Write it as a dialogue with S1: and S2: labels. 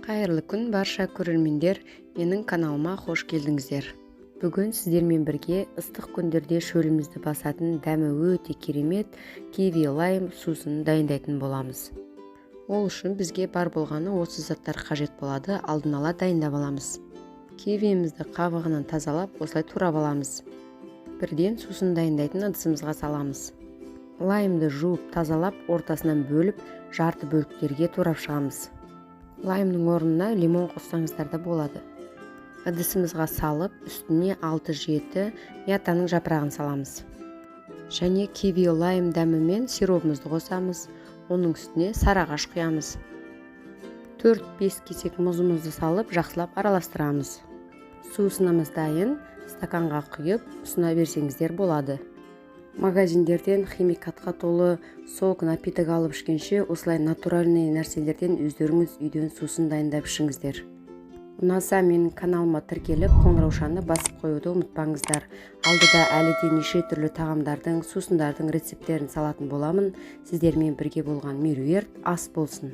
S1: Қайырлы күн барша көрермендер, менің каналыма қош келдіңіздер. Бүгін сіздермен бірге ыстық күндерде шөлімізді басатын дәмі өте керемет киви лайм сусынын дайындайтын боламыз. Ол үшін бізге бар болғаны осы заттар қажет болады, алдын ала дайындап аламыз. Кивиімізді қабығынан тазалап, осылай турап аламыз. Бірден сусын дайындайтын ыдысымызға саламыз. Лаймды жуып тазалап, ортасынан бөліп, жарты бөліктерге турап шығамыз. Лаймның орнына лимон қоссаңыздар да болады. Ыдысымызға салып, үстіне 6-7 мятаның жапырағын саламыз. Және киви лайм дәмімен сиропымызды қосамыз. Оның үстіне сарыағаш құямыз. 4-5 кесек мұзымызды салып, жақсылап араластырамыз. Сусынымыз дайын, стаканға құйып, ұсына берсеңіздер болады. Магазиндерден химикатқа толы сок напиток алып ішкенше, осылай натуральный нәрселерден өздеріңіз үйден сусын дайындап ішіңіздер. Ұнаса менің каналыма тіркеліп, қоңыраушаны басып қоюды ұмытпаңыздар. Алдыда әлі де неше түрлі тағамдардың, сусындардың рецепттерін салатын боламын. Сіздермен бірге болған меруерт ас болсын.